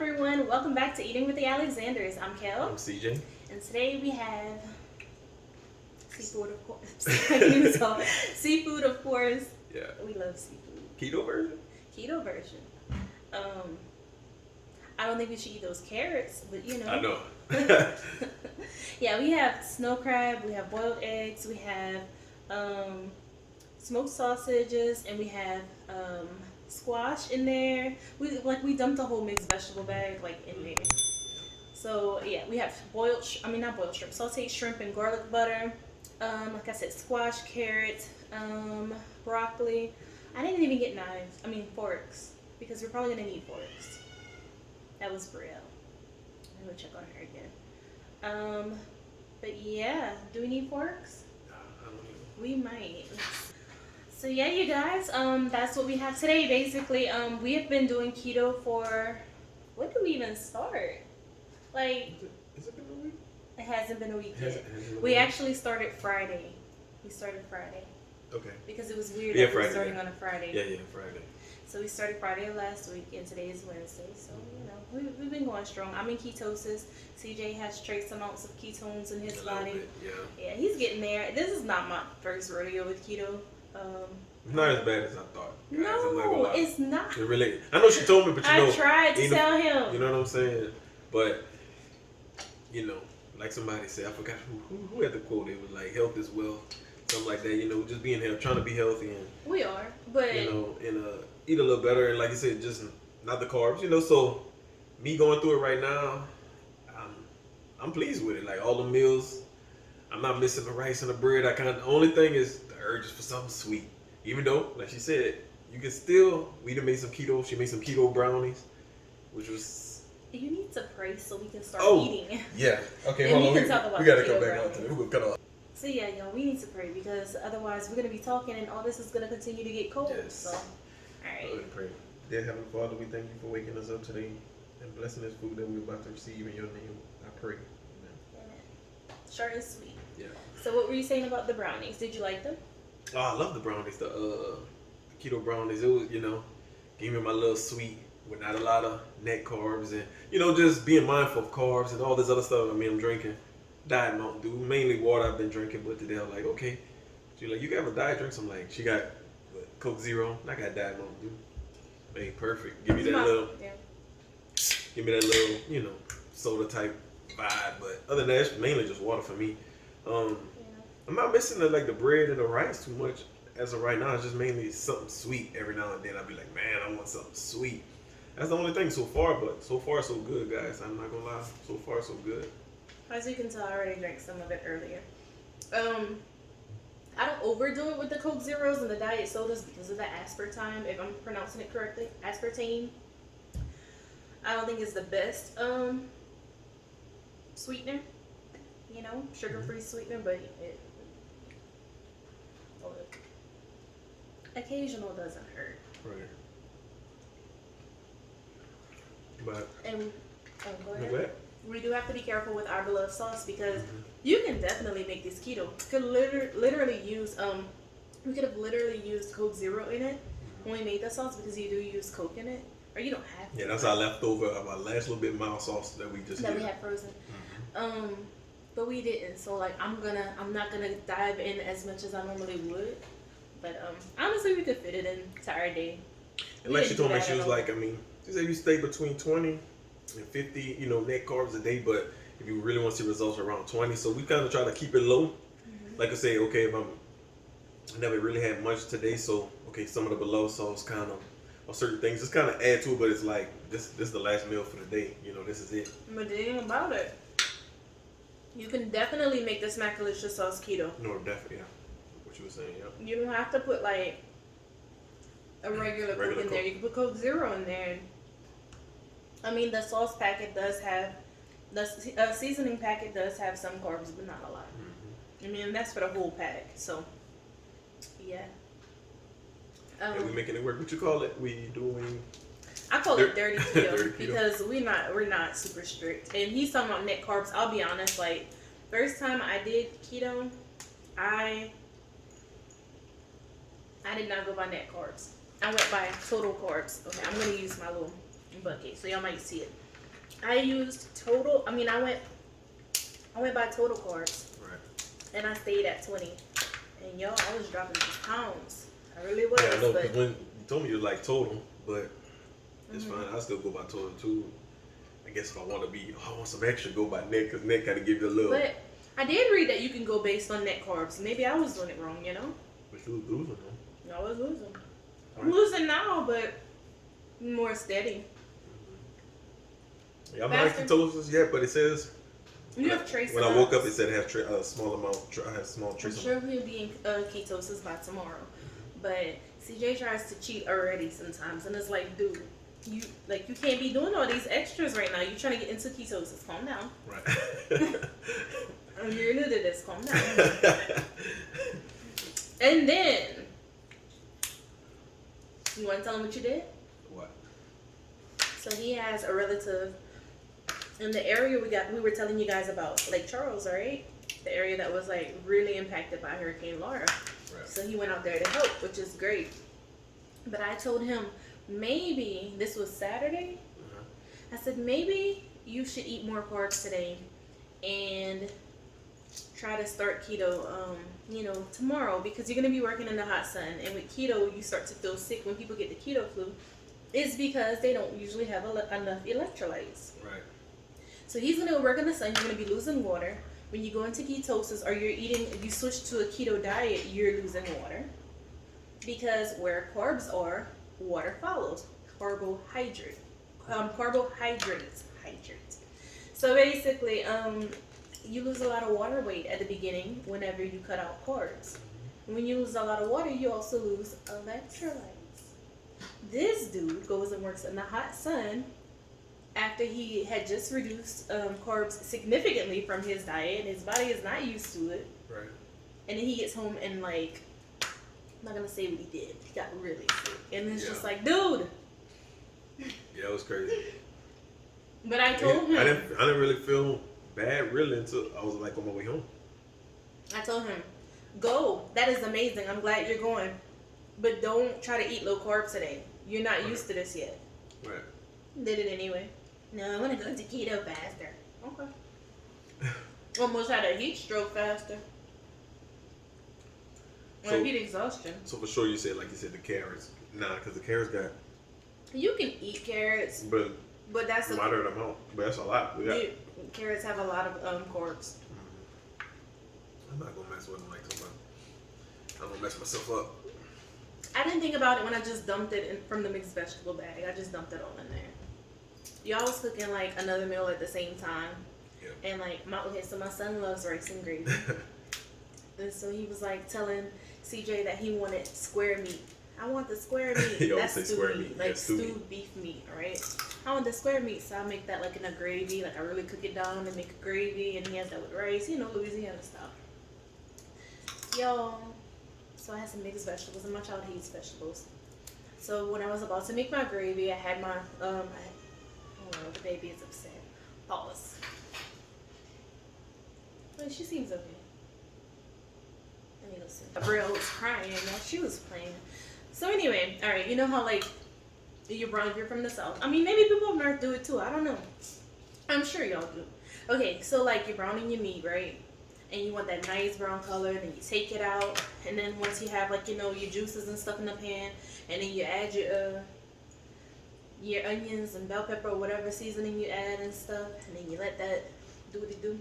everyone, welcome back to Eating with the Alexanders. I'm Kel. I'm CJ. And today we have seafood, of course. Seafood, of course. Yeah. We love seafood. Keto version? Keto version. I don't think we should eat those carrots, but you know. I know. Yeah, we have snow crab, we have boiled eggs, we have smoked sausages, and we have squash in there. We dumped a whole mixed vegetable bag in there. So yeah, we have sauteed shrimp and garlic butter. Like I said, squash, carrot, broccoli. I didn't even get forks, because we're probably gonna need forks. That was Brielle. I'm gonna check on her again. But yeah, do we need forks? I don't know. We might. So yeah, you guys, that's what we have today. Basically, we have been doing keto for, when did we even start? Has it been a week? It hasn't been a week yet. We actually started Friday. We started Friday. Okay. Because it was weird Yeah, that we were Friday, starting yeah. on a Friday. Yeah, Friday. So we started Friday last week, and today is Wednesday. So, we've been going strong. I'm in ketosis. CJ has trace amounts of ketones in his body. Bit, yeah. Yeah, he's getting there. This is not my first rodeo with keto. Not as bad as I thought. Guys. No, it's not. It really. I know she told me, but I tried to tell him. You know what I'm saying? But like somebody said, I forgot who had the quote. It was like, "Health is wealth," something like that. Just being healthy, trying to be healthy, and we are, but and eat a little better, and like you said, just not the carbs. So me going through it right now, I'm pleased with it. Like all the meals, I'm not missing the rice and the bread. The only thing is the urge is for something sweet. Even though, like she said, you can still. We done made some keto. She made some keto brownies, which was. You need to pray so we can start eating. Yeah. Okay. And hold on. we can talk about we gotta keto come back brownies. on to it. We're gonna cut off. So yeah, y'all, we need to pray, because otherwise we're gonna be talking and all this is gonna continue to get cold. Yes. So, all right. Pray. Dear Heavenly Father, we thank you for waking us up today and blessing this food that we're about to receive in your name. I pray. Amen. Short and sweet. Yeah. So what were you saying about the brownies? Did you like them? Oh, I love the brownies. The keto brownies. It was, gave me my little sweet with not a lot of net carbs, and just being mindful of carbs and all this other stuff. I'm drinking Diet Mountain Dew, mainly water I've been drinking, but today I'm like, okay. She's like, you got a diet drink? So I'm like, she got Coke Zero, and I got Diet Mountain Dew. Hey, perfect. Give me that little, soda type vibe. But other than that, it's mainly just water for me. I'm not missing the bread and the rice too much as of right now. It's just mainly something sweet every now and then. I'll be like, man, I want something sweet. That's the only thing so far, but so far so good, guys. I'm not gonna lie. So far so good. As you can tell, I already drank some of it earlier. I don't overdo it with the Coke Zeros and the diet sodas because of the aspartame, if I'm pronouncing it correctly. Aspartame. I don't think it's the best sweetener. Sugar-free sweetener, but look, occasional doesn't hurt. Right. But go ahead. We do have to be careful with our Bloves sauce, because you can definitely make this keto. You could literally use we could have literally used Coke Zero in it when we made the sauce, because you do use Coke in it, or you don't have to. Yeah, that's our leftover of our last little bit mild sauce that we just we had frozen. But we didn't. So I'm not gonna dive in as much as I normally would. But honestly, we could fit it into our day. And like she told me, she was like, she said you stay between 20 and 50, net carbs a day, but if you really want to see results, around 20. So we kind of try to keep it low. Like I say, okay, if I never really had much today, so okay, some of the below sauce kind of, or certain things, just kind of add to it, but it's like, this is the last meal for the day. This is it. But the thing about it, you can definitely make the Smackalious Sauce keto. No, definitely, yeah. What you were saying, yeah. You don't have to put a regular Coke in there. You can put Coke Zero in there. The sauce packet does have, the seasoning packet does have some carbs, but not a lot. That's for the whole pack. So, yeah. And we making it work. What you call it? We doing. I call it dirty keto, Dirty keto. because we're not super strict. And he's talking about net carbs. I'll be honest, first time I did keto, I did not go by net carbs. I went by total carbs. Okay, I'm gonna use my little bucket so y'all might see it. I used total. I mean, I went by total carbs, Right. and I stayed at 20. And y'all, I was dropping these pounds. I really was. Yeah, I know. But Because when you told me you like total, but it's Mhm. fine. I still go by total too. I guess if I want to be, I want some extra, go by net because net kind of give you a little. But I did read that you can go based on net carbs. Maybe I was doing it wrong, you know? But you was losing them. I was losing. I'm Right. losing now, but more steady. Yeah, I'm not Faster. ketosis yet, but it says You have trace when I woke up, amounts. it said it has a small amount. I have small I'm trace sure amount. he'll be in ketosis by tomorrow. But CJ tries to cheat already sometimes, and it's like, dude, you can't be doing all these extras right now. You're trying to get into ketosis. Calm down. Right. You're new to this. Calm down. And then you want to tell him what you did? What? So he has a relative in the area we were telling you guys about, Lake Charles, right? The area that was like really impacted by Hurricane Laura. Right. So he went out there to help, which is great. But I told him maybe this was Saturday. I said maybe you should eat more carbs today and try to start keto tomorrow, because you're going to be working in the hot sun, and with keto you start to feel sick when people get the keto flu. It's because they don't usually have enough electrolytes. Right. So he's going to work in the sun. You're going to be losing water. When you go into ketosis or if you switch to a keto diet, you're losing water. Because where carbs are, water follows. Carbohydrates. So basically, you lose a lot of water weight at the beginning whenever you cut out carbs. When you lose a lot of water, you also lose electrolytes. This dude goes and works in the hot sun after he had just reduced carbs significantly from his diet, and his body is not used to it. Right. And then he gets home and like, I'm not gonna say what he did. He got really sick, and it's just like, dude. Yeah, it was crazy. But I told him. I didn't really feel bad really until I was like on my way home. I told him, go. That is amazing. I'm glad you're going, but don't try to eat low carb today. You're not used to this yet. Right. Did it anyway. No, I want to go to keto faster. Okay. Almost had a heat stroke faster. Or heat exhaustion. So for sure, you said the carrots. Nah, because the carrots got. You can eat carrots, But that's moderate amount. But that's a lot. We got. Carrots have a lot of carbs. I'm not gonna mess with them like somebody. I'm gonna mess myself up. I didn't think about it when I just dumped it from the mixed vegetable bag. I just dumped it all in there. Y'all was cooking like another meal at the same time. Yeah. And like so my son loves rice and gravy. And so he was like telling CJ that he wanted square meat. I want the square meat. He always That's say stewed square meat. meat. Like Yeah, stewed stewed beef meat, right? I want the square meat, so I make that like in a gravy. Like I really cook it down and make a gravy, and he has that with rice, Louisiana stuff. Y'all, so I had some mixed vegetables, and my child hates vegetables. So when I was about to make my gravy, I had my oh the baby is upset. Pause. Well, she seems okay. Let me go see. Gabrielle was crying while she was playing. So anyway, all right, you know how like you're from the South. I mean, maybe people up north do it too. I don't know. I'm sure y'all do. Okay, so like you're browning your meat, right? And you want that nice brown color, then you take it out, and then once you have like your juices and stuff in the pan, and then you add your onions and bell pepper or whatever seasoning you add and stuff, and then you let that do what it do.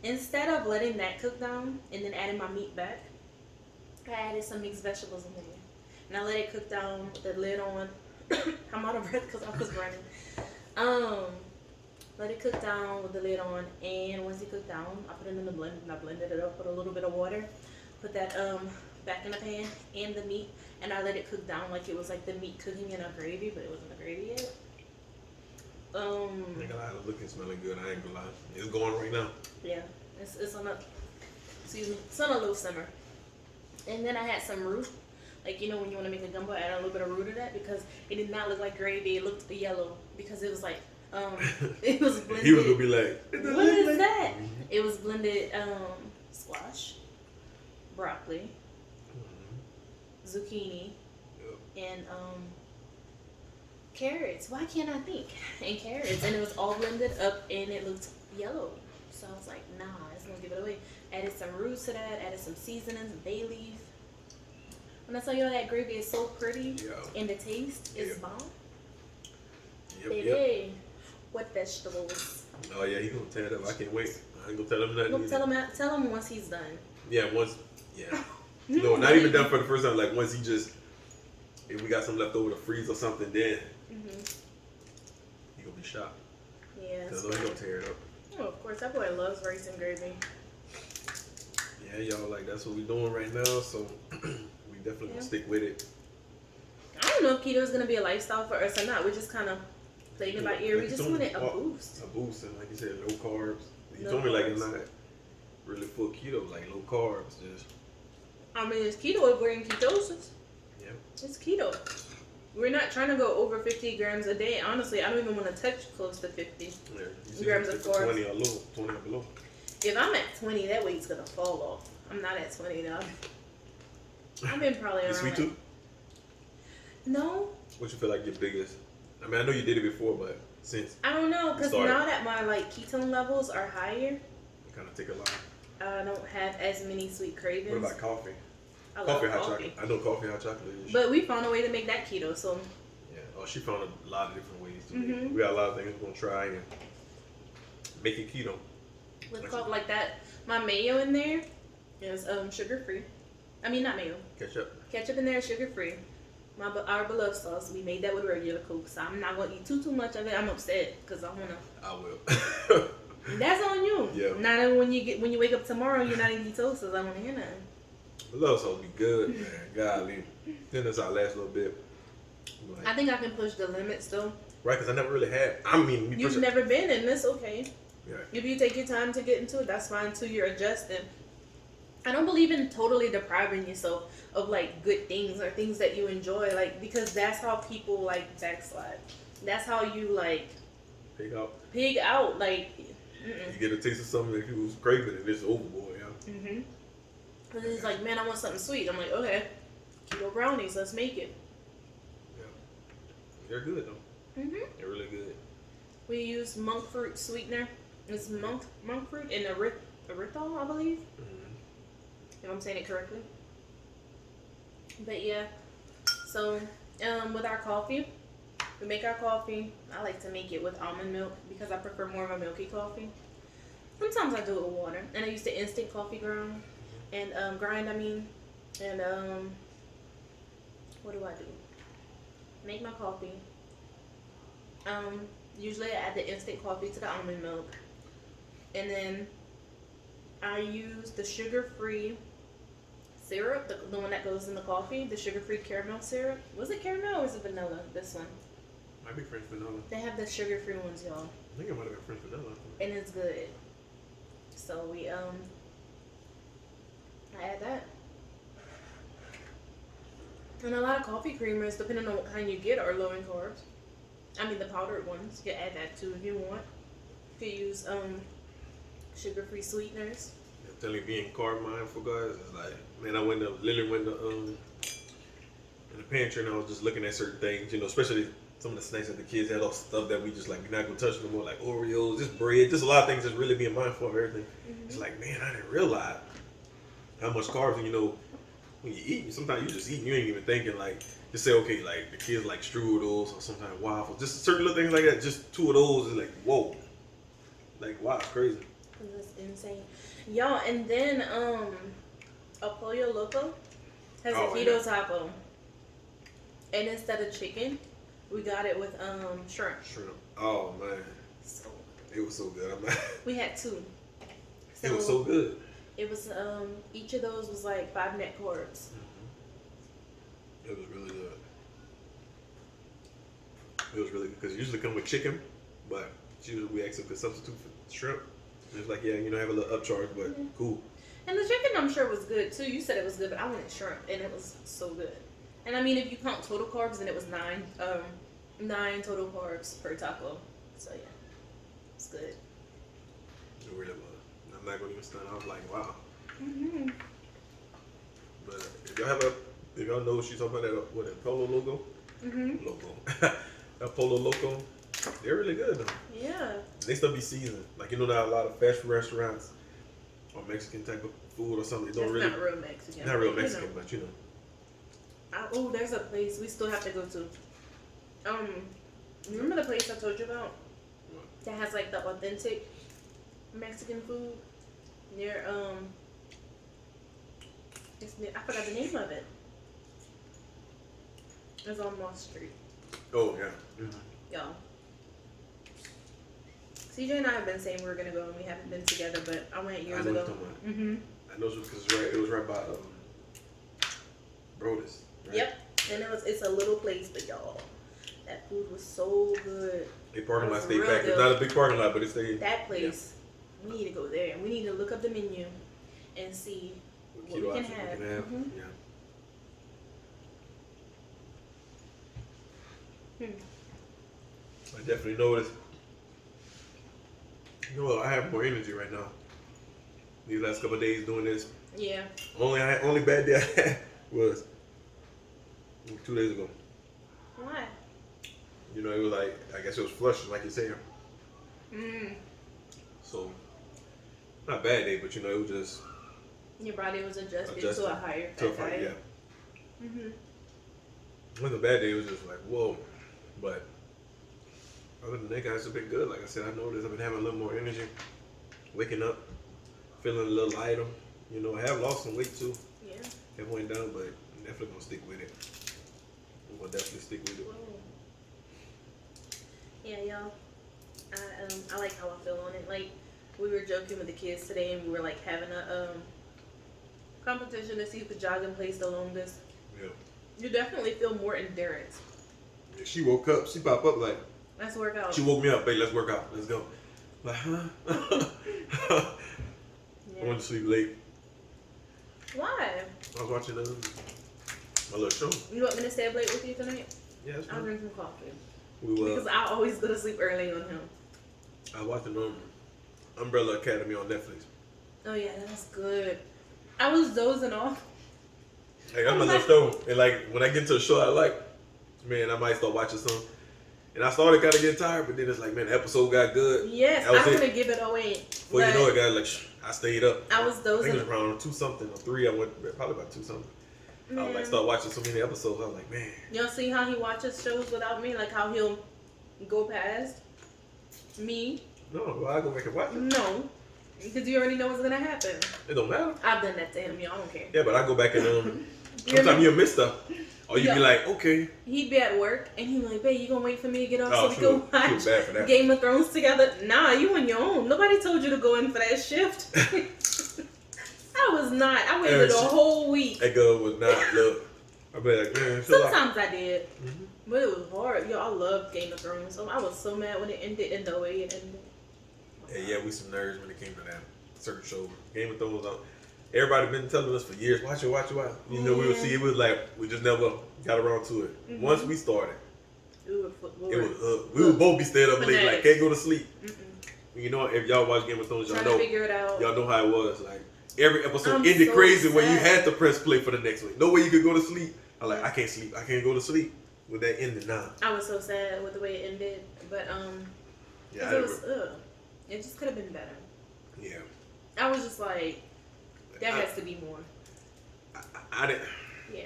Instead of letting that cook down and then adding my meat back, I added some mixed vegetables in there, and I let it cook down with the lid on. I'm out of breath because I was running. Let it cook down with the lid on, and once it cooked down, I put it in the blender and I blended it up with a little bit of water. Put that back in the pan and the meat, and I let it cook down like it was like the meat cooking in a gravy, but it wasn't a gravy yet. I ain't gonna lie, it's looking smelling good. I ain't gonna lie, it's going right now. Yeah, it's on a it's on a low simmer. And then I had some roux, like when you want to make a gumbo, add a little bit of roux to that because it did not look like gravy. It looked yellow because it was like it was blended. He was gonna be like, what is that? It was blended squash, broccoli, zucchini, and carrots. Why can't I think? And carrots, and it was all blended up, and it looked yellow. So I was like, nah, it's gonna give it away. Added some roots to that. Added some seasonings, bay leaf. When I tell you that gravy is so pretty, and the taste is bomb. Baby, what vegetables? Oh yeah, he's gonna tear it up. I can't wait. I ain't gonna tell him nothing. Tell him once he's done. Yeah, once. Yeah. No, not even done for the first time. Like once he just, if we got some left over to freeze or something, then he gonna be shocked. Yeah. Cause he's gonna tear it up. Oh, of course, that boy loves rice and gravy. Yeah, y'all, like that's what we doing right now. So we definitely gonna stick with it. I don't know if keto is gonna be a lifestyle for us or not. We just kind of played it by ear. We just wanted a boost. A boost, and like you said, low carbs. You told me like it's not really full keto, like low carbs, just. I mean, it's keto if we're in ketosis. Yeah. It's keto. We're not trying to go over 50 grams a day. Honestly, I don't even want to touch close to 50 grams of carbs. 20 or low, 20 or below. If I'm at 20, that weight's gonna fall off. I'm not at 20 though. I've been probably around. You sweet tooth? No. What you feel like your biggest? I mean, I know you did it before, but since I don't know, because now that my ketone levels are higher, you kind of take a lot. I don't have as many sweet cravings. What about coffee? I love hot chocolate. I know coffee hot chocolate is. But we found a way to make that keto, so. Yeah. Oh, she found a lot of different ways to make it. We got a lot of things we're gonna try and make it keto. Let's call it like that. My mayo in there is sugar free. I mean, not mayo. Ketchup in there is sugar free. Our Bloves sauce, we made that with regular Coke, so I'm not gonna eat too much of it. I'm upset because I will. That's on you. Yeah. Not when you wake up tomorrow, you're not in ketosis. I want to hear nothing. Bloves sauce be good, man. Golly. Then that's our last little bit. Like, I think I can push the limits though. Right, because I never really had. I mean, you've never been in this, okay? Yeah. If you take your time to get into it, that's fine too. You're adjusting. I don't believe in totally depriving yourself of like good things or things that you enjoy, like because that's how people like backslide. That's how you like pig out. Like you get a taste of something that you was craving and it's overboard, yeah. Because it's like, man, I want something sweet. I'm like, okay, keto brownies, let's make it. Yeah, they're good though. They're really good. We use monk fruit sweetener. It's monk fruit and erythritol, I believe. If I'm saying it correctly. But yeah, so with our coffee, we make our coffee. I like to make it with almond milk because I prefer more of a milky coffee. Sometimes I do it with water, and I use the instant coffee grind and what do I do? Make my coffee. Usually I add the instant coffee to the almond milk, and then I use the sugar-free syrup, the one that goes in the coffee, the sugar-free caramel syrup. Was it caramel or was it vanilla? This one. Might be French vanilla. They have the sugar-free ones, y'all. I think it might have been French vanilla. And it's good. So we I add that. And a lot of coffee creamers, depending on what kind you get, are low in carbs. I mean the powdered ones. You can add that too if you want. You can use sugar-free sweeteners. I'm telling you, being carb mindful, guys, it's like, man, I literally went in the pantry and I was just looking at certain things, you know, especially some of the snacks that the kids had, all stuff that we just like, we're not gonna touch no more, like Oreos, just bread, just a lot of things, just really being mindful of everything. It's like, man, I didn't realize how much carbs, and you know, when you eat, sometimes you just eat and you ain't even thinking, like, just say, okay, like the kids like strudels or sometimes waffles, just certain little things like that, just two of those is like, whoa. Like, wow, it's crazy. That's insane. Y'all, and then El Pollo Loco has a keto taco. And instead of chicken, we got it with shrimp. Oh man. So it was so good. We had two. So it was so good. It was each of those was like 5 net carbs. It was really good. It was really good because it usually come with chicken, but we asked them to substitute for shrimp. It was like, yeah, you know, have a little upcharge, but cool. And the chicken, I'm sure, was good too. You said it was good, but I wanted shrimp, and it was so good. And I mean, if you count total carbs, then it was 9 total carbs per taco. So yeah, it's good. It really was. I'm not gonna even stand. I was like, wow. But if y'all know what she's talking about, that Polo logo, El Polo Loco, they're really good though. Yeah. They still be seasoned. Like, you know, now a lot of fast food restaurants or Mexican type of food or something. They don't It's really. not real Mexican. Not real but, Mexican, but you know. Oh, there's a place we still have to go to. Remember the place I told you about? What? That has like the authentic Mexican food near I forgot the name of it. It's on Moss Street. Oh yeah. Mm-hmm. Y'all. CJ and I have been saying we were gonna go and we haven't been together, but I went years I know ago. what you're talking about. Mm-hmm. I know because it was right by Brodus. Right? Yep. And it's a little place, but y'all, that food was so good. They parking lot It's stay real packed. good. It's not a big parking lot, but it's stay. That place, we need to go there. We need to look up the menu and see what we can have. Mm-hmm. Yeah. I definitely noticed. You know, I have more energy right now. These last couple of days doing this. Yeah. Only bad day I had was 2 days ago. Why? You know, it was like, I guess it was flushing, like you said. Mm. So, not a bad day, but you know, it was just Your body was adjusted to a higher to a fat fight, diet. yeah. Mm-hmm. It wasn't a bad day, it was just like, whoa. But other than that, guys, it's been good. Like I said, I noticed I've been having a little more energy, waking up, feeling a little lighter. You know, I have lost some weight too. Yeah. It went down, but I'm definitely gonna stick with it. I'm gonna definitely stick with it. Yeah, y'all. I like how I feel on it. Like, we were joking with the kids today, and we were like having a competition to see who could jog in place the longest. Yeah. You definitely feel more endurance. Yeah, she woke up. She popped up like. Let's work out. She woke me up. Babe, let's work out. Let's go. Like, huh? I Yeah. went to sleep late. Why? I was watching my little show. You want me to stay up late with you tonight? Yeah, that's I'll fine. drink some coffee. Because Because I always go to sleep early on him. I was watching Umbrella Academy on Netflix. Oh yeah, that's good. I was dozing off. Hey, I'm a little show. And like, when I get into a show I like, man, I might start watching some. And I started kind of getting tired, but then it's like, man, the episode got good. Yes, That was I'm it. gonna give it away. Well, you But know it got like, I stayed up. I was I think dozing. it was around 2 something or 3. I went probably about 2 something. I was like, start watching so many episodes. I was like, man. Y'all see how he watches shows without me? Like how he'll go past me? No, well, I go back and watch it. No. Because you already know what's gonna happen. It don't matter. I've done that to him, y'all don't care. Yeah, but I go back and You sometimes you'll miss stuff. Or you Yeah. be like, okay. He'd be at work and he'd be like, babe, you gonna wait for me to get off Oh, so we can feel watch bad for that. Game of Thrones together? Nah, you on your own. Nobody told you to go in for that shift. I was not. I waited a whole week. That girl was not, look. I be like, man, chill out. Sometimes I did. But it was hard. Yo, I love Game of Thrones. So I was so mad when it ended in the way it ended. Yeah, we some nerds when it came to that certain show. Game of Thrones. Everybody been telling us for years, watch it, watch it, watch it. You know, we would see it was like we just never got around to it. Mm-hmm. Once we started, We would both be staying up late, like Fanatics. can't go to sleep. Mm-mm. You know, if y'all watch Game of Thrones, y'all Trying to know, figure it out. y'all know how it was. Like every episode I'm ended so crazy when you sad. had to press play for the next one. No way you could go to sleep. I'm like, I can't sleep. I can't go to sleep with that ending now. I was so sad with the way it ended. But Yeah, it was it just could have been better. yeah. I was just like, there has to be more. I didn't. Yeah.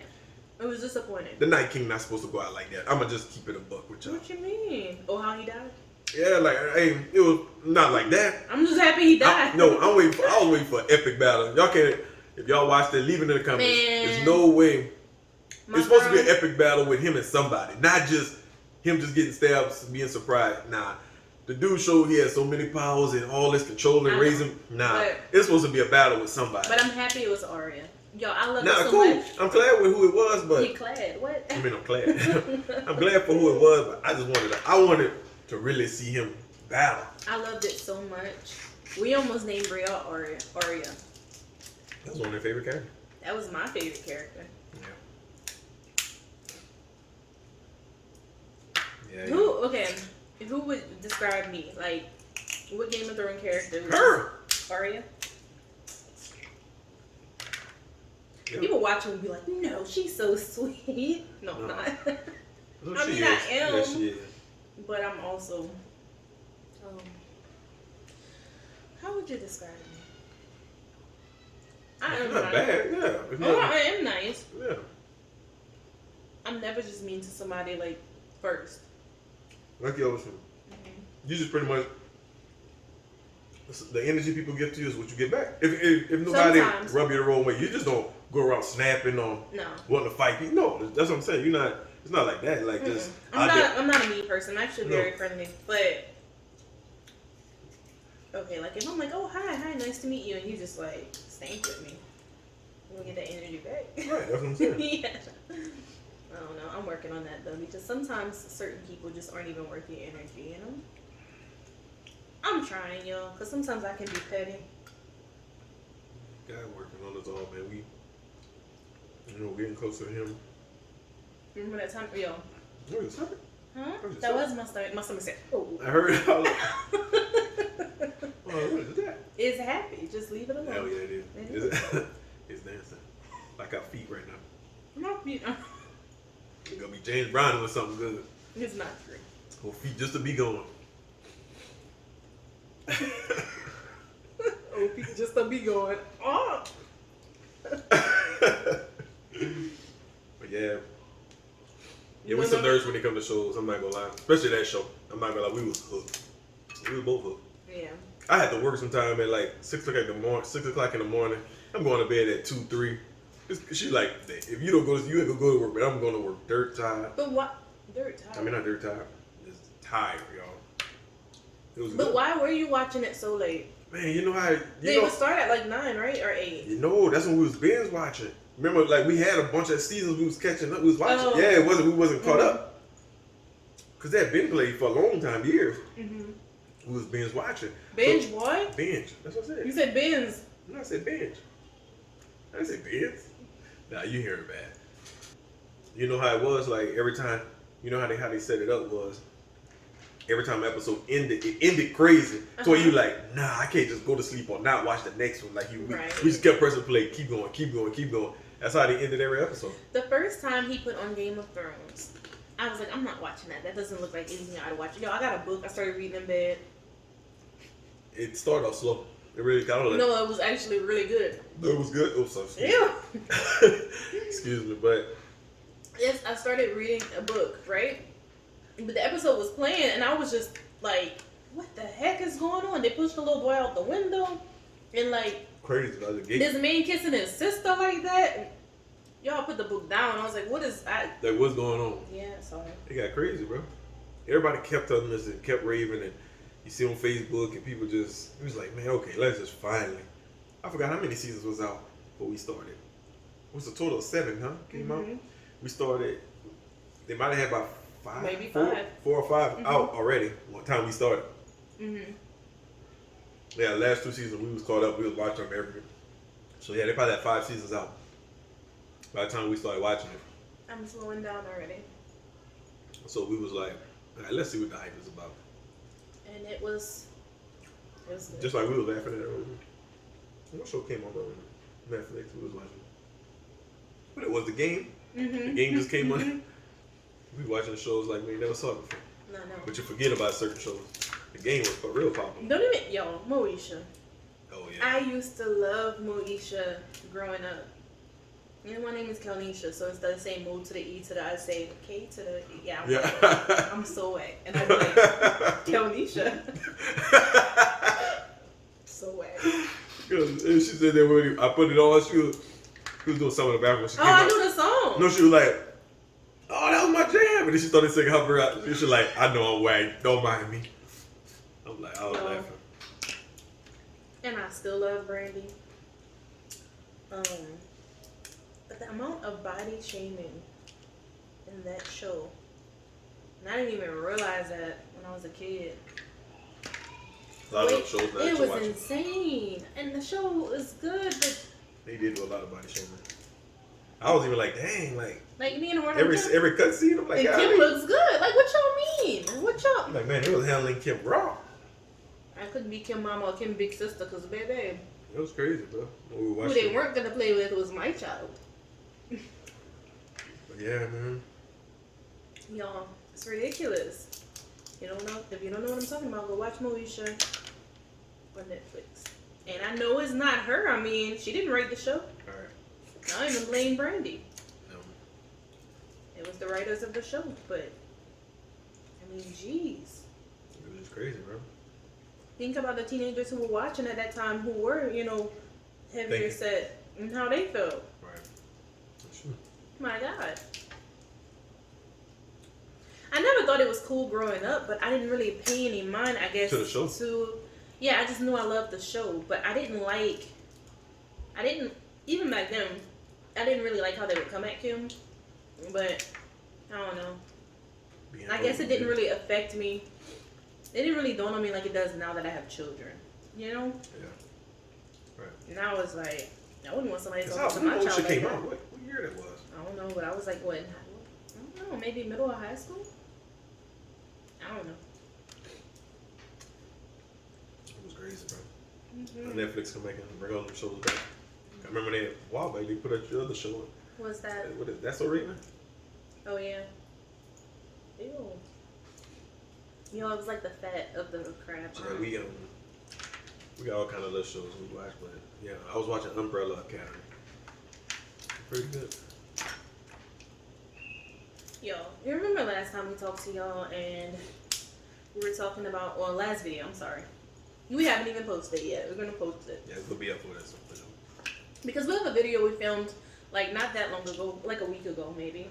It was disappointing. The Night King not supposed to go out like that. I'm gonna just keep it a buck with y'all. What you mean? Oh, how he died? Yeah, like hey, it was not like that. I'm just happy he died. I was waiting for an epic battle. Y'all can't. If y'all watched it, leave it in the comments. Man. There's no way. My It's supposed to be an girl- epic battle with him and somebody, not just him just getting stabbed, being surprised. Nah, the dude showed he had so many powers and all this control and I know, raising. Nah, but- it's supposed to be a battle with somebody. But I'm happy it was Arya. Yo, I love Nah, it so cool. much. I'm glad with who it was, but He clad. What? I mean, I'm glad. I'm glad for who it was, but I wanted to really see him battle. I loved it so much. We almost named Rhea Arya. That was one of their favorite characters. That was my favorite character. Yeah. Who? Okay. Who would describe me? Like, what Game of Thrones character? was Her. Arya. Yeah. People watching would be like, "No, she's so sweet." No, I'm not. No, I she mean, is. I am. Yeah, she is. but I'm also, um, how would you describe me? I It's am not nice. bad, yeah. It's Oh, not, I am nice. yeah. I'm never just mean to somebody like first. Like you always say. You just pretty much, the energy people give to you is what you get back. If nobody Sometimes. rub you the wrong way, you just don't go around snapping on No. wanting to fight people. No, that's what I'm saying. You're not. It's not like that. Like this. I'm not a mean person. I'm actually No. very friendly. But okay, like if I'm like, oh hi, nice to meet you, and you just like stank with me, we'll get that energy back. Right. That's what I'm saying. Yeah. I don't know. I'm working on that though because sometimes certain people just aren't even worth your energy. You know. I'm trying, y'all, because sometimes I can be petty. God working on us all, man. Getting closer to him. Remember that time, yo? What is that? Huh? What is That that? was my stomach. My stomach said, "Oh." I heard it. I was like, oh, what is that? It's happy. Just leave it alone. Hell yeah, it is. It Is it? It's dancing. Like our feet right now. No, you know, It's gonna be James Brown with something good. it's not true. Whole feet just to be going. Oh, people just to be going. Oh. But yeah. Yeah, we some nerds when it comes to shows. I'm not gonna lie, especially that show. I'm not gonna lie, we was hooked. We was both hooked. Yeah. I had to work sometime at like 6 o'clock in the morning. I'm going to bed at 2, 3. She's like, if you don't go, you ain't gonna go to work, but I'm going to work dirt tired. But what? Dirt tired. I mean, not dirt tired, just tired, y'all. It was But good. why were you watching it so late? Man, you know how They would start at like 9, right, or 8? You know, that's when we was binge watching. Remember, like we had a bunch of seasons we was catching up. We was watching. Oh. Yeah, we wasn't caught up. Cause that been played for a long time, years. Mm-hmm. We was binge watching. Binge So, what? binge. That's what I said. You said binge. No, I said binge. I didn't say binge. Nah, you hear it bad. You know how it was, like every time. You know how they set it up was. Every time an episode ended, it ended crazy. So you like, nah, I can't just go to sleep or not watch the next one. Like we just kept pressing play, keep going, keep going, keep going. That's how they ended every episode. The first time he put on Game of Thrones, I was like, I'm not watching that. That doesn't look like anything I'd watch. Yo, I got a book. I started reading in bed. It started off slow. It really got on. No, it was actually really good. It was good. Oh, so Ew. excuse me, but Yes, I started reading a book, right? But the episode was playing, and I was just like, what the heck is going on? They pushed the little boy out the window, and like, crazy about the gate. this man kissing his sister like that. And y'all put the book down. I was like, what is that? Like, what's going on? Yeah, sorry. It got crazy, bro. Everybody kept telling us and kept raving, and you see on Facebook, and people just, it was like, man, okay, let's just finally. I forgot how many seasons was out before we started. What's the total of 7, huh? Came out. We started. They might have had about 5, Maybe 4 5. 4 or 5 out already. One time we started. Yeah, last 2 seasons we was caught up. We was watching them every. So yeah, they probably had 5 seasons out by the time we started watching it. I'm slowing down already. So we was like, all right, let's see what the hype is about. And it was good. Just like we were laughing at it earlier. What show came on Netflix? We was watching. But it was the game. The game just came on. We watching the shows like we never saw it before. No. But you forget about certain shows. The game was for real popular. Don't even, yo, Moesha. Oh yeah. I used to love Moesha growing up. You know, my name is Kelnisha, so instead of saying Mo to the E to the I say K to the E. Yeah, I'm so whack. And I'd be like, Kelnisha. So whack. And she said that when I put it on, she was doing something in the background. She came I out. knew the song. No, she was like, oh, that was my jam. And then she started singing her out. She was like, I know I'm whack. Don't mind me. I'm like, I was laughing. And I still love Brandy. But the amount of body shaming in that show, and I didn't even realize that when I was a kid. A lot of shows now It that you was watching. insane, and the show was good, but They did do a lot of body shaming. I was even like, dang, like me and Warner every cut scene, I'm like, and God, Kim looks good. Like, what y'all mean? What y'all? I'm like, man, they was handling Kim raw. I couldn't be Kim Mama or Kim Big Sister, because baby, It was crazy, bro. When we who watched they it. weren't gonna play with was my child. But yeah, man. Y'all, it's ridiculous. You don't know? If you don't know what I'm talking about, go watch Moesha on Netflix. And I know it's not her. I mean, she didn't write the show. Alright. I don't even blame Brandy. No. It was the writers of the show, but I mean, jeez. It was just crazy, bro. Think about the teenagers who were watching at that time, who were, you know, heavier Thinking. set, and how they felt. Right. That's true. My God. I never thought it was cool growing up, but I didn't really pay any mind, I guess, To the show? Yeah, I just knew I loved the show, but I didn't, even back then, I didn't really like how they would come at Kim, but I don't know. I guess it didn't really affect me. It didn't really dawn on me like it does now that I have children, you know? Yeah. Right. Now it's like, I wouldn't want somebody It's talking how to my child shit like came that. out. What year that was? I don't know, but I was like, what? I don't know, maybe middle of high school? I don't know. It was crazy, bro. Mm-hmm. Netflix come back and bring all them shows back. I remember they, wow, baby, they put out your other show. What's that? What is That's Arena? Oh, yeah. Ew. You know, it was like the fat of the crab. Yeah, we got all kind of little shows we watch, but yeah, I was watching Umbrella Academy. Pretty good. Yo, you remember last time we talked to y'all and we were talking about, well, last video, I'm sorry. We haven't even posted it yet. We're going to post it. Yeah, it'll be up for this. Because we have a video we filmed, like, not that long ago, like a week ago, maybe.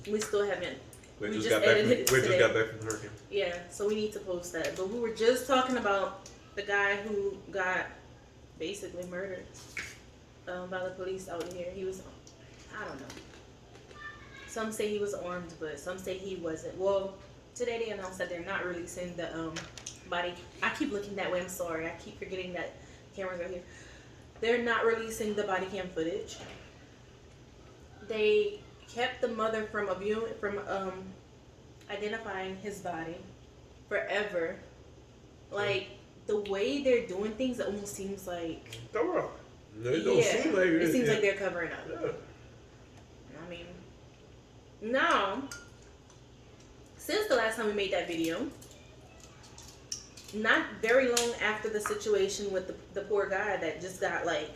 We still haven't. We We just just got back edited it from, we today. just got back from the hurricane. Yeah, so we need to post that. But we were just talking about the guy who got basically murdered by the police out here. He was, I don't know. Some say he was armed, but some say he wasn't. Well, today they announced that they're not releasing the body. I keep looking that way. I'm sorry. I keep forgetting that cameras are here. They're not releasing the body cam footage. They kept the mother from identifying his body forever. Like, the way they're doing things, it almost seems like... It don't seem like it. It seems like they're covering up. Yeah. I mean, now, since the last time we made that video, not very long after the situation with the poor guy that just got, like...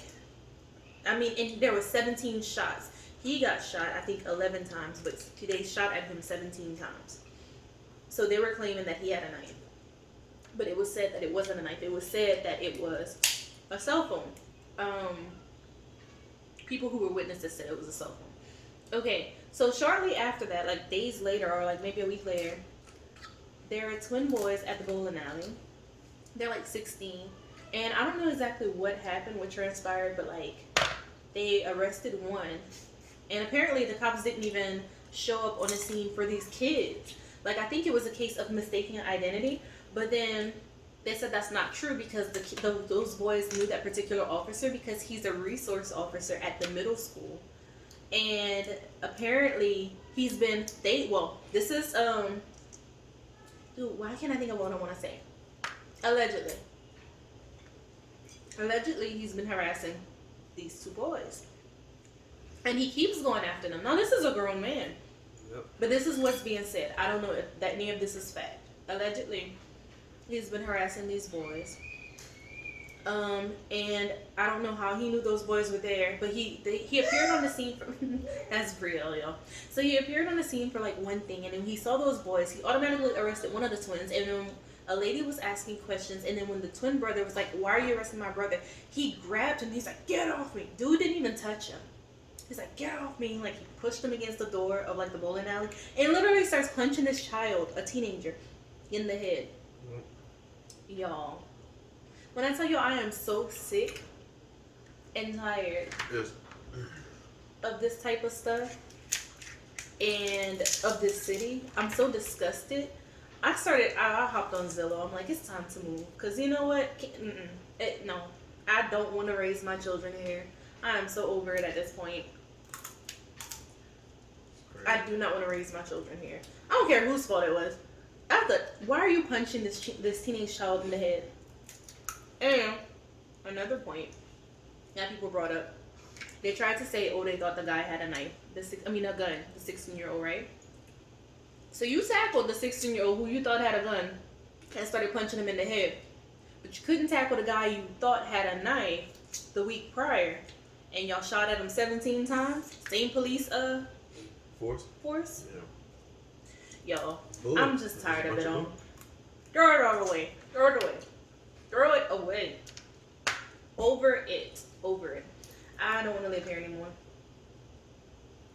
I mean, and there were 17 shots. He got shot, I think, 11 times, but they shot at him 17 times. So they were claiming that he had a knife. But it was said that it wasn't a knife. It was said that it was a cell phone. People who were witnesses said it was a cell phone. Okay, so shortly after that, like days later, or like maybe a week later, there are twin boys at the bowling alley. They're like 16. And I don't know exactly what happened, what transpired, but like they arrested one. And apparently the cops didn't even show up on the scene for these kids. Like, I think it was a case of mistaking identity, but then they said that's not true because those boys knew that particular officer because he's a resource officer at the middle school. And apparently he's been, this is, dude, why can't I think of what I want to say? Allegedly, he's been harassing these two boys. And he keeps going after them. Now, this is a grown man. Yep. But this is what's being said. I don't know if that any of this is fact. Allegedly, he's been harassing these boys. And I don't know how he knew those boys were there, but he appeared on the scene for that's real, y'all. So he appeared on the scene for like one thing, and then he saw those boys. He automatically arrested one of the twins, and then a lady was asking questions, and then when the twin brother was like, "Why are you arresting my brother?" He grabbed him. He's like, "Get off me!" Dude didn't even touch him. He's like, "Get off me!" Like, he pushed him against the door of like the bowling alley, and literally starts punching this child, a teenager, in the head. Y'all, when I tell you I am so sick and tired of this type of stuff and of this city, I'm so disgusted. I hopped on Zillow. I'm like, it's time to move. Because you know what? No. I don't want to raise my children here. I am so over it at this point. I do not want to raise my children here. I don't care whose fault it was. I thought, why are you punching this teenage child in the head? And another point that people brought up, they tried to say, oh, they thought the guy had a knife. A gun. The 16-year-old, right? So you tackled the 16-year-old who you thought had a gun and started punching him in the head. But you couldn't tackle the guy you thought had a knife the week prior. And y'all shot at him 17 times. Same police force. Yeah. Yo, Ooh, I'm just tired of it all. bunch Throw it all away. Throw it away. Throw it away. Over it. Over it. I don't want to live here anymore.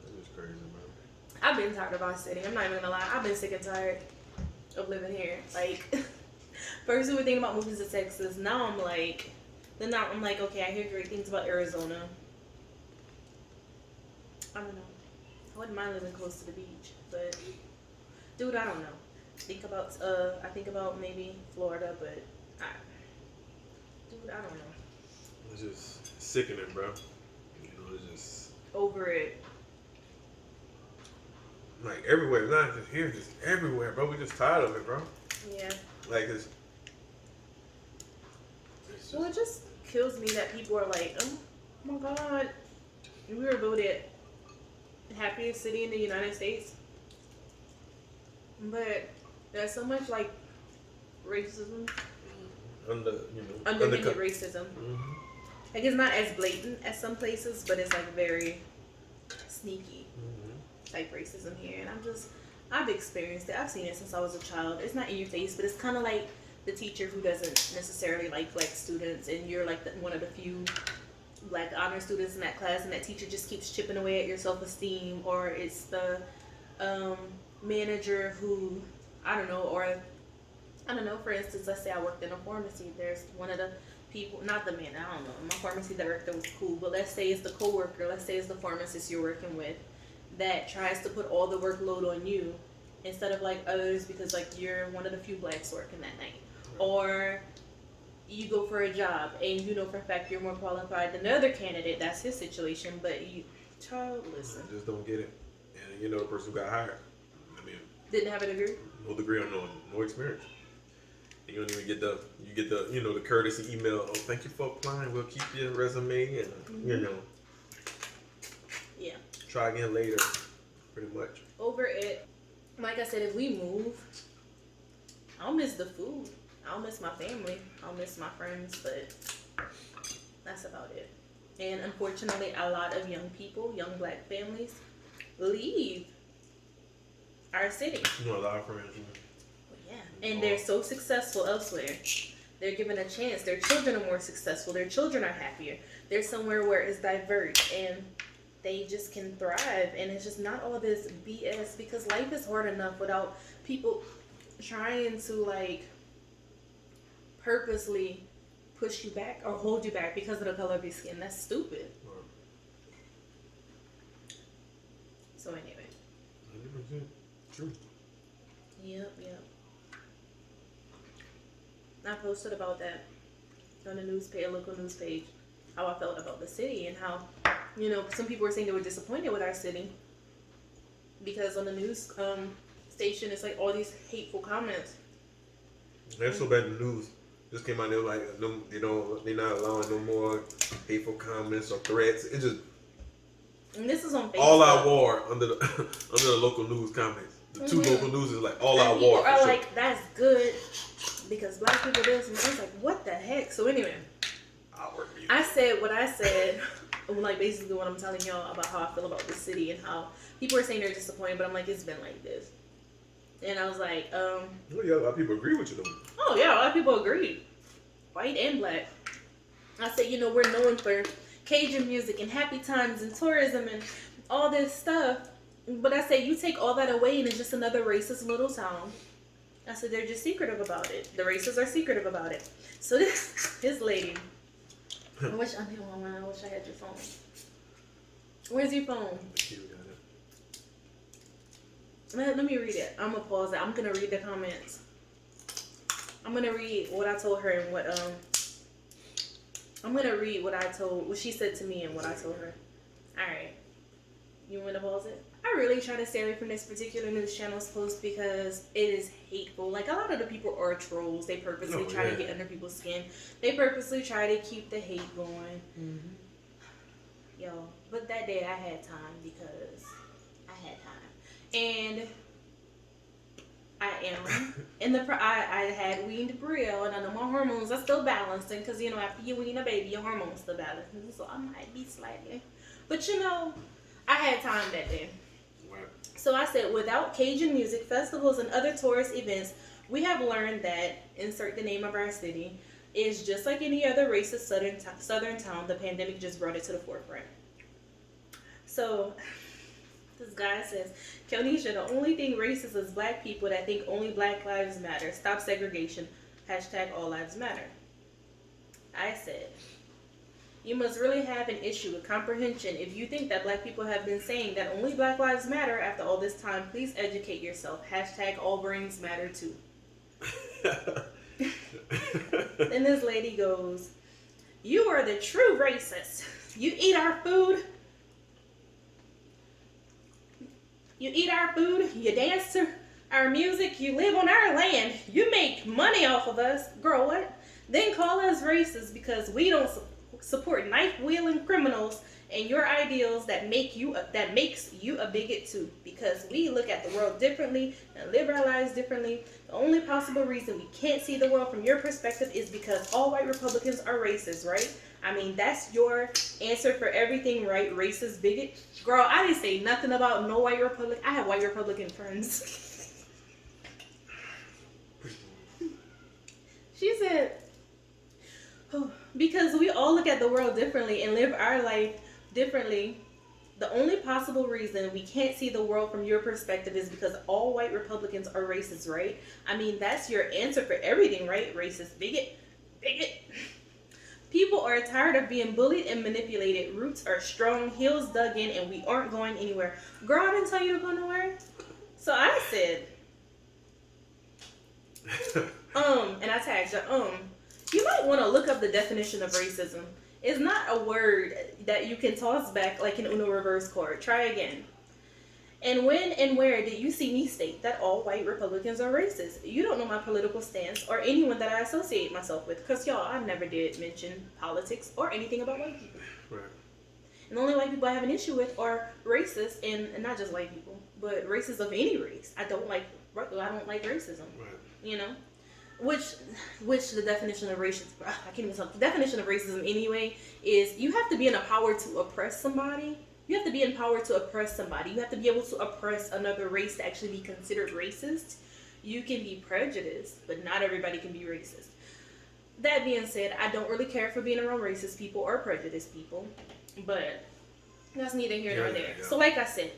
That is crazy, man. I've been tired of our city. I'm not even gonna lie. I've been sick and tired of living here. Like, first we were thinking about moving to Texas. Now I'm like, okay, I hear great things about Arizona. I don't know. I wouldn't mind living close to the beach, but dude, I don't know. I think about maybe Florida, but dude, I don't know. It's just sickening, bro. You know, it's just Over it. like everywhere, not just here, just everywhere, bro. We just tired of it, bro. Yeah. Like it's Well, it just kills me that people are like, oh my God, we were voted happiest city in the United States. But there's so much like racism, underhanded racism. Mm-hmm. Like it's not as blatant as some places, but it's like very sneaky type racism here. And I've experienced it. I've seen it since I was a child. It's not in your face, but it's kind of like the teacher who doesn't necessarily like black students, and you're like one of the few black honor students in that class, and that teacher just keeps chipping away at your self-esteem. Or it's the manager who, for instance, let's say I worked in a pharmacy. There's one of the people, not the man, I don't know, my pharmacy director was cool, but let's say it's the coworker, let's say it's the pharmacist you're working with that tries to put all the workload on you instead of like others because like you're one of the few blacks working that night. Or you go for a job and you know for a fact you're more qualified than the other candidate. That's his situation, but you, child, listen. I just don't get it. And you know the person who got hired, I mean, Didn't have a degree? no degree or no experience. You don't even get the courtesy email. Oh, thank you for applying. We'll keep your resume and Yeah. Try again later. Pretty much. Over it. Like I said, if we move, I'll miss the food. I'll miss my family. I'll miss my friends, but that's about it. And unfortunately, a lot of young people, young black families, leave our city. You know, a lot of friends. Yeah. And they're so successful elsewhere. They're given a chance. Their children are more successful. Their children are happier. They're somewhere where it's diverse and they just can thrive. And it's just not all this BS because life is hard enough without people trying to like purposely push you back or hold you back because of the color of your skin. That's stupid. So anyway. 100% true. Yep. I posted about that on a local news page, how I felt about the city and how, some people were saying they were disappointed with our city because on the news station it's like all these hateful comments. That's so bad. The news just came out. They were like, they're not allowing no more hateful comments or threats. It just And this is on Facebook. all out war under the local news comments. The two local news is like all out war. People are like, that's good because black people do this. And I was like, what the heck? So anyway, I said what I said, like basically what I'm telling y'all about how I feel about the city and how people are saying they're disappointed, but I'm like, it's been like this. And I was like, well, yeah, a lot of people agree with you though. Oh yeah, a lot of people agreed, white and black. I said, we're known for Cajun music and happy times and tourism and all this stuff. But I said, you take all that away and it's just another racist little town. I said, they're just secretive about it. The racists are secretive about it. So this lady, I wish I had your phone. Where's your phone? Let me read it. I'm gonna pause it. I'm gonna read the comments. I'm gonna read what I told her and what what she said to me and what I told her. All right. You want to pause it? I really try to stay away from this particular news channel's post because it is hateful. Like, a lot of the people are trolls. They purposely try to get under people's skin. They purposely try to keep the hate going. Mm-hmm. Yo, but that day I had time because I had time. And I am. I had weaned Brielle, and I know my hormones are still balancing because after you wean a baby, your hormones still balancing. So I might be slightly, but I had time that day. Right. So I said, without Cajun music festivals and other tourist events, we have learned that insert the name of our city is just like any other racist southern town. The pandemic just brought it to the forefront. So this guy says, Kelnisha, the only thing racist is black people that think only Black lives matter. Stop segregation. Hashtag all lives matter. I said, you must really have an issue with comprehension if you think that black people have been saying that only Black lives matter after all this time. Please educate yourself. Hashtag all brains matter too. Then this lady goes, you are the true racist. You eat our food. You eat our food. You dance to our music. You live on our land. You make money off of us. Girl, what? Then call us racist because we don't support knife-wielding criminals and your ideals that makes you a bigot too, because we look at the world differently and live our lives differently. The only possible reason we can't see the world from your perspective is because all white Republicans are racist, right? I mean, that's your answer for everything, right? Racist bigot. Girl, I didn't say nothing about no white Republican. I have white Republican friends. She said, oh, because we all look at the world differently and live our life differently. The only possible reason we can't see the world from your perspective is because all white Republicans are racist, right? I mean, that's your answer for everything, right? Racist bigot. People are tired of being bullied and manipulated. Roots are strong, heels dug in, and we aren't going anywhere. Girl, I didn't tell you to go nowhere. So I said, and I tagged her, you might want to look up the definition of racism. It's not a word that you can toss back like an Uno reverse chord. Try again. And when and where did you see me state that all white Republicans are racist? You don't know my political stance or anyone that I associate myself with. Because, y'all, I never did mention politics or anything about white people. Right. And the only white people I have an issue with are racist, and not just white people, but racists of any race. I don't like racism. Right. Which the definition of racism, I can't even talk. The definition of racism anyway is you have to be in a power to oppress somebody. You have to be in power to oppress somebody. You have to be able to oppress another race to actually be considered racist. You can be prejudiced, but not everybody can be racist. That being said, I don't really care for being around racist people or prejudiced people, but that's neither here nor there. Yeah. So like I said,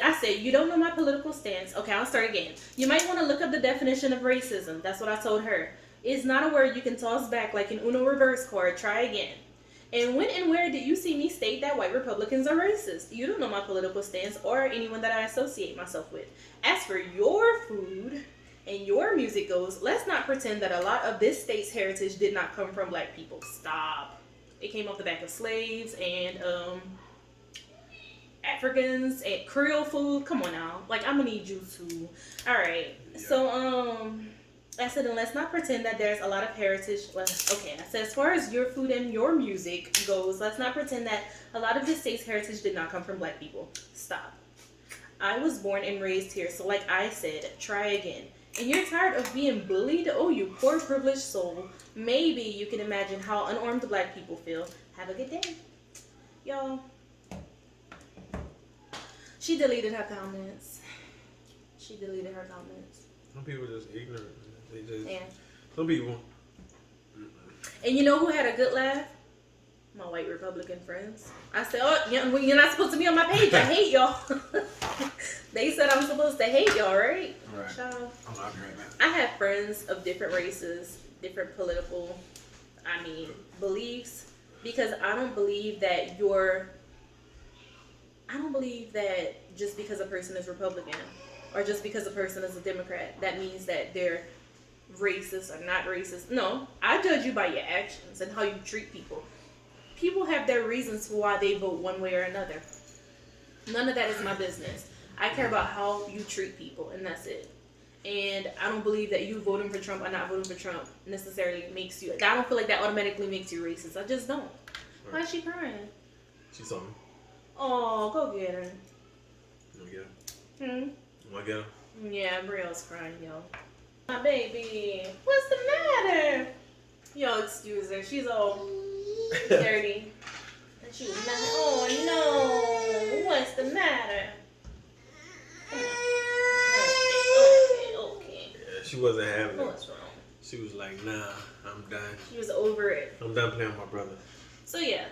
I said, you don't know my political stance. Okay, I'll start again. You might want to look up the definition of racism. That's what I told her. It's not a word you can toss back like an Uno reverse chord. Try again. And when and where did you see me state that white Republicans are racist? You don't know my political stance or anyone that I associate myself with. As for your food and your music goes, let's not pretend that a lot of this state's heritage did not come from black people. Stop. It came off the back of slaves and Africans and Creole food. Come on now. Like, I'm gonna need you to. Alright. Yeah. So I said, and let's not pretend that there's a lot of heritage. Okay, I said, as far as your food and your music goes, let's not pretend that a lot of this state's heritage did not come from black people. Stop. I was born and raised here, so like I said, try again. And you're tired of being bullied? Oh, you poor privileged soul. Maybe you can imagine how unarmed black people feel. Have a good day. Y'all. She deleted her comments. Some people are just ignorant. Some people. And you know who had a good laugh? My white Republican friends. I said, oh, you're not supposed to be on my page. I hate y'all. They said I'm supposed to hate y'all, right? Right. So, I'm not doing that. I have friends of different races, different political, beliefs, because I don't believe that just because a person is Republican or just because a person is a Democrat, that means that they're racist or not racist. No, I judge you by your actions and how you treat people. People have their reasons for why they vote one way or another. None of that is my business. I care about how you treat people, and that's it. And I don't believe that you voting for Trump or not voting for Trump necessarily makes you. I don't feel like that automatically makes you racist. I just don't. Right. Why is she crying? She saw me. Oh, go get her. You want to get her? You want to get her? Yeah, Brielle's crying, y'all. My baby, what's the matter? Yo, excuse her. She's all dirty. And she was mad. Oh no, what's the matter? Come on. Okay. Yeah, she wasn't having it. What's wrong? She was like, nah, I'm done. She was over it. I'm done playing with my brother. So yeah,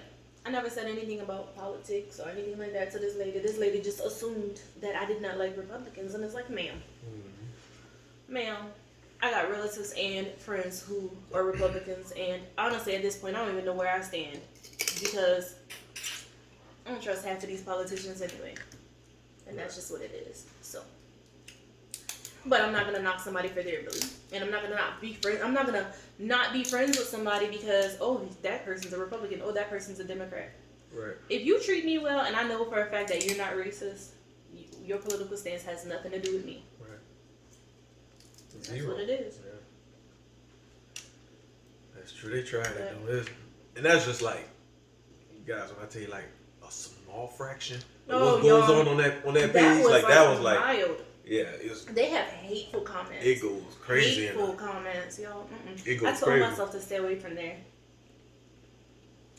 I never said anything about politics or anything like that to this lady. This lady just assumed that I did not like Republicans, and it's like, ma'am, ma'am, I got relatives and friends who are Republicans, and honestly, at this point, I don't even know where I stand because I don't trust half of these politicians anyway, and that's just what it is. So, but I'm not gonna knock somebody for their belief, and I'm not gonna not be friends. I'm not gonna not be friends with somebody because that person's a Republican, that person's a Democrat. Right. If you treat me well, and I know for a fact that you're not racist, your political stance has nothing to do with me. Right. That's what it is. Yeah. That's true. They tried it though. And that's just like, you guys, when I tell you like a small fraction of what goes on that page, like that was like wild. Yeah, it was. They have hateful comments. It goes crazy. Hateful comments, y'all. It goes I told crazy. myself to stay away from there.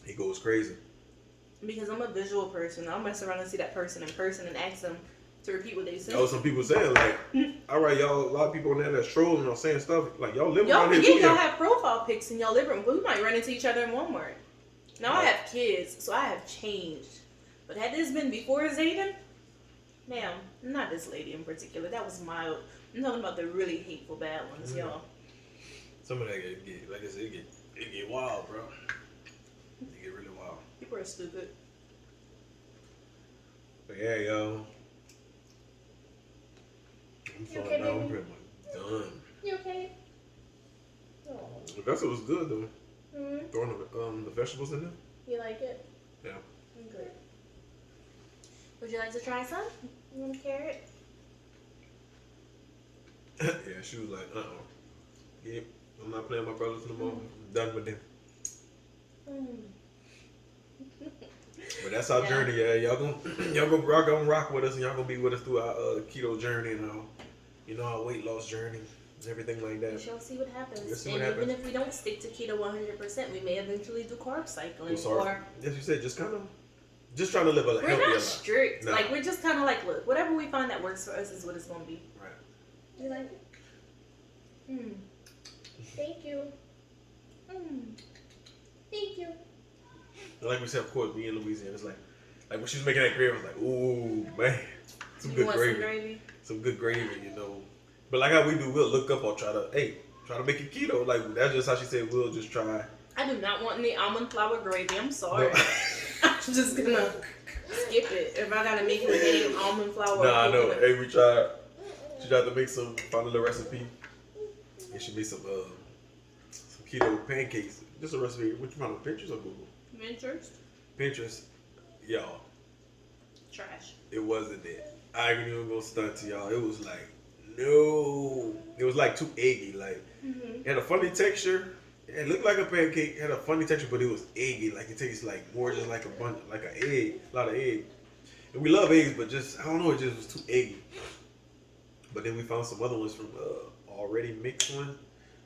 It goes crazy. Because I'm a visual person. I'll mess around and see that person in person and ask them to repeat what they said. Oh, some people saying like, all right, y'all, a lot of people on there that's trolling or saying stuff like y'all live y'all around here forget too. Y'all have profile pics in y'all living room. We might run into each other in Walmart. Now I have kids, so I have changed. But had this been before Zayden, ma'am, not this lady in particular. That was mild. I'm talking about the really hateful bad ones, y'all. Some of that get, like I said, it get wild, bro. It get really wild. People are stupid. But yeah, yo. I'm You sorry, okay, now I'm baby? pretty much done. You okay? Oh. The vegetables was good though. Mm-hmm. Throwing the vegetables in there. You like it? Yeah. Good. Would you like to try some? You want a carrot? Yeah, she was like, yeah, I'm not playing with my brothers no more. I'm done with them. But that's our journey, yeah. Y'all gonna rock with us, and y'all gonna be with us through our keto journey and our weight loss journey and everything like that. We shall see what happens. We'll see and what even happens. if we don't stick to keto 100%, we may eventually do carb cycling. Or as you said, just trying to live a healthy life. We're not strict. No. Like, we're just kind of like, look, whatever we find that works for us is what it's gonna be. Right. You like it? Thank you. Thank you. And like we said, of course, me in Louisiana, it's like when she was making that gravy, I was like, ooh, man, some good gravy. Some gravy? Some good gravy, But like how we do, we'll look up or try to make it keto. Like that's just how she said we'll just try. I do not want any almond flour gravy. I'm sorry. No. I'm just gonna skip it. If I gotta make it with any almond flour. Nah, I know. Hey, we tried. She tried to make found a little recipe, and she made some keto pancakes. Just a recipe. What you found on Pinterest or Google? Pinterest, y'all. Trash. It wasn't it. I ain't even gonna stunt to y'all. It was like no. It was like too eggy. Like it had a funny texture. It looked like a pancake. It had a funny texture, but it was eggy. Like it tastes like more just like a egg, a lot of egg. And we love eggs, but just I don't know. It just was too eggy. But then we found some other ones from already mixed one.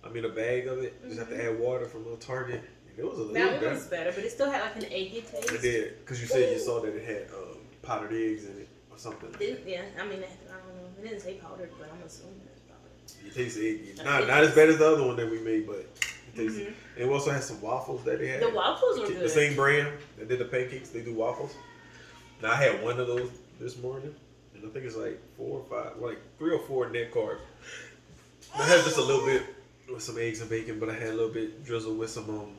I mean a bag of it. Just have to add water from Target. And it was a little better. That one was better, but it still had like an eggy taste. It did, because you said you saw that it had powdered eggs in it or something. Yeah, I mean, I don't know. It didn't say powdered, but I'm assuming it's powdered. It tastes eggy. Not as bad as the other one that we made, but it tastes. And we also had some waffles that they had. The waffles were good. The same brand that did the pancakes, they do waffles. Now I had one of those this morning, and I think it's like 4 or 5, like 3 or 4 net carbs. I had just a little bit with some eggs and bacon, but I had a little bit drizzled with some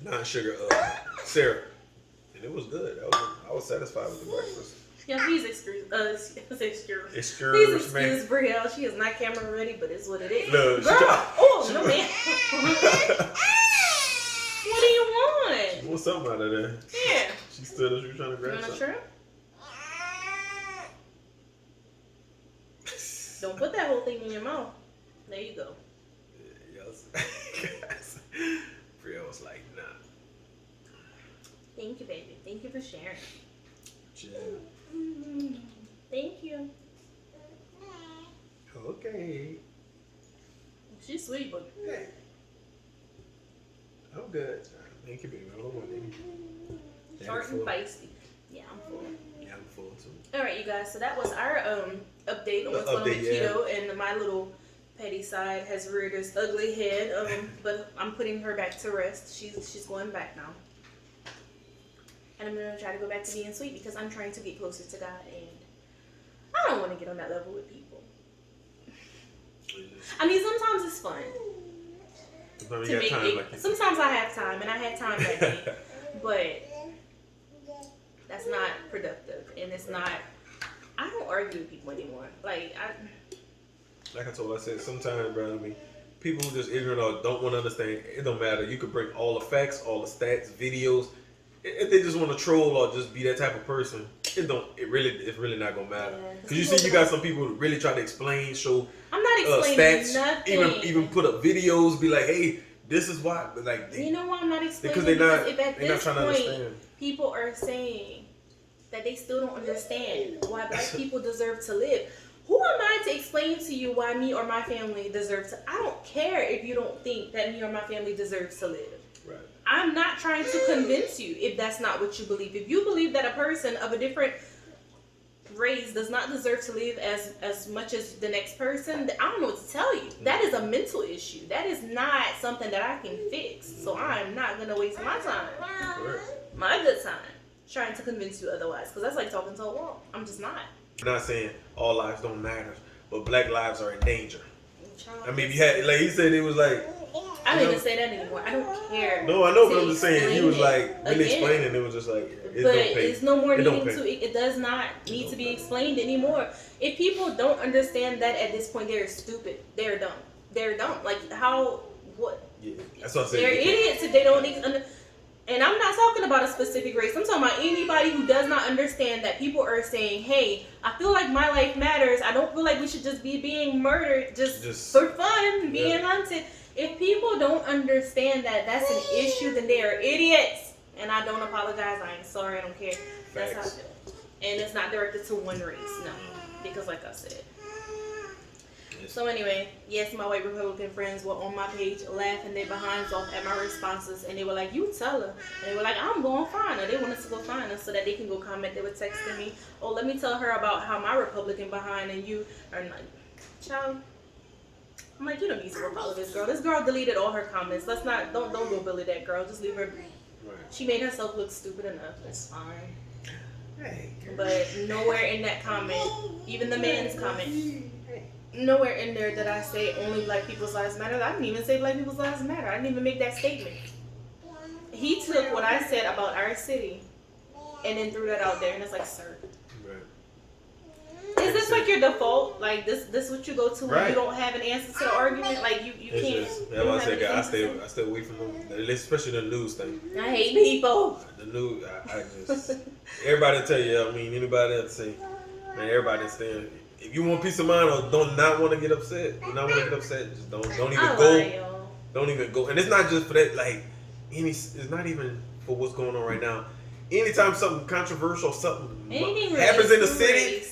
non-sugar syrup, and it was good. I was satisfied with the breakfast. Yeah, please excuse Brielle. She is not camera ready, but it's what it is. No, girl, no man. What do you want? She wants something out of there. Yeah. She stood up. She was trying to grab You want a something. shrimp? Don't put that whole thing in your mouth. There you go. Yes. Priya was like, nah. Thank you, baby. Thank you for sharing. Chill. Thank you. Okay. She's sweet, but Hey. I'm good. Thank you, baby. I don't want any. short and feisty. Yeah, I'm full. Yeah, I'm full too. All right, you guys. So that was our update on what's going on with keto, and my little petty side has reared its ugly head. But I'm putting her back to rest. She's going back now, and I'm gonna try to go back to being sweet because I'm trying to get closer to God, and I don't want to get on that level with people. I mean, sometimes it's fun. Sometimes I have time, and I had time that day, but that's not productive, and it's not. I don't argue with people anymore. Like I said, sometimes, bro. I mean, people who just ignorant or don't want to understand, it don't matter. You could bring all the facts, all the stats, videos. If they just want to troll or just be that type of person, it's really not gonna matter. Because you see, you got some people who really try to explain, show. I'm not explaining stats, nothing. even put up videos, be like, hey, this is why. But like, you know why I'm not explaining? Because they're not trying to point, understand. People are saying that they still don't understand why black people deserve to live. Who am I to explain to you why me or my family deserve to? I don't care if you don't think that me or my family deserves to live. Right. I'm not trying to convince you if that's not what you believe. If you believe that a person of a different race does not deserve to live as much as the next person, I don't know what to tell you. That is a mental issue. That is not something that I can fix. So I'm not going to waste my time, my good time, trying to convince you otherwise. Because that's like talking to a wall. I'm just not. I'm not saying all lives don't matter, but black lives are in danger. I mean, you had, like he said, it was like. I don't even say that anymore. I don't care. No, I know, but I'm just saying, he was like, really explaining, it was just like, it's no more needing to, it does not need to be explained anymore. If people don't understand that at this point, they're stupid. They're dumb. They're dumb. Like, how, what? Yeah, that's what I said. They're idiots if they don't understand. And I'm not talking about a specific race. I'm talking about anybody who does not understand that people are saying, hey, I feel like my life matters. I don't feel like we should just be being murdered just for fun, being hunted. If people don't understand that that's an issue, then they are idiots. And I don't apologize. I ain't sorry. I don't care. That's how I feel. And it's not directed to one race. No. Because like I said. So anyway, yes, my white Republican friends were on my page laughing their behinds off at my responses. And they were like, you tell her. And they were like, I'm going to find her. They want us to go find her so that they can go comment. They were texting me, oh, let me tell her about how my Republican behind and you are not. Child. I'm like, you don't need to go follow this girl. This girl deleted all her comments. Don't go bully that girl. Just leave her be. Right. She made herself look stupid enough. That's fine. Hey, but nowhere in that comment, even the man's comment, nowhere in there did I say only black people's lives matter. I didn't even say black people's lives matter. I didn't even make that statement. He took what I said about our city and then threw that out there, and it's like, sir. Is this like your default? Like this what you go to when you don't have an answer to the argument? Like you can't. Just, that's why I said, I stay away from them, especially the news thing. I hate people. The news, I just everybody tell you. I mean, anybody else say, man, everybody understand. If you want peace of mind or don't not want to get upset, just don't even go. Don't even go. And it's not just for that. Like it's not even for what's going on right now. Anytime something controversial, something happens in the city,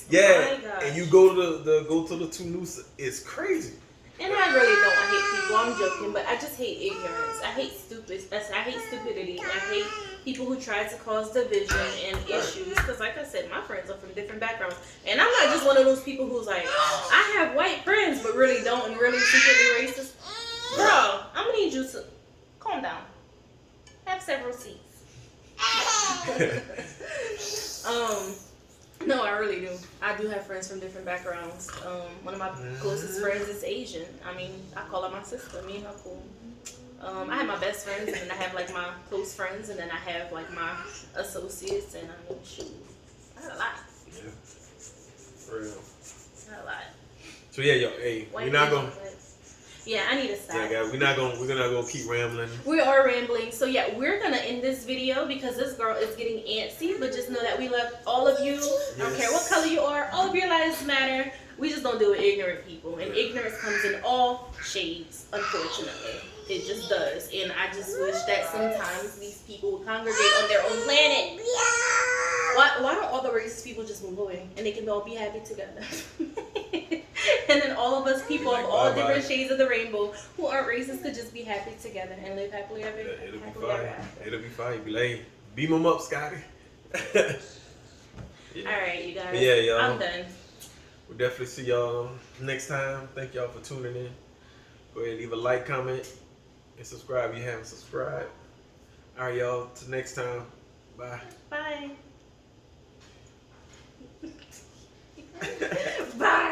and you go to the two news, it's crazy. And I really don't. I hate people. I'm joking, but I just hate ignorance. I hate stupidity. And I hate people who try to cause division and issues. Because, like I said, my friends are from different backgrounds, and I'm not just one of those people who's like, I have white friends, but really don't, and really secretly racist. Bro, I'm gonna need you to calm down. Have several seats. No, I really do. I do have friends from different backgrounds. One of my closest friends is Asian. I mean, I call her my sister. Me and her cool. I have my best friends, and then I have like my close friends, and then I have like my associates, and I mean, shoot, I had a lot. Yeah, for real. I had a lot. So yeah, hey, we're not gonna. Yeah, I need to stop. Yeah, guys, we're not gonna keep rambling. We are rambling. So yeah, we're gonna end this video because this girl is getting antsy. But just know that we love all of you. Yes. I don't care what color you are. All of your lives matter. We just don't deal with ignorant people, and ignorance comes in all shades. Unfortunately, it just does. And I just wish that sometimes these people would congregate on their own planet. Why don't all the racist people just move away and they can all be happy together? And then all of us people Like, of all bye-bye. different shades of the rainbow who aren't racist could just be happy together and live happily ever Yeah, it'll be happily ever fine. after. It'll be fine. Be like, beam them up, Scotty. Yeah. All right, you guys. But yeah, y'all. I'm done. We'll definitely see y'all next time. Thank y'all for tuning in. Go ahead and leave a like, comment, and subscribe if you haven't subscribed. All right, y'all. Till next time. Bye. Bye. Bye.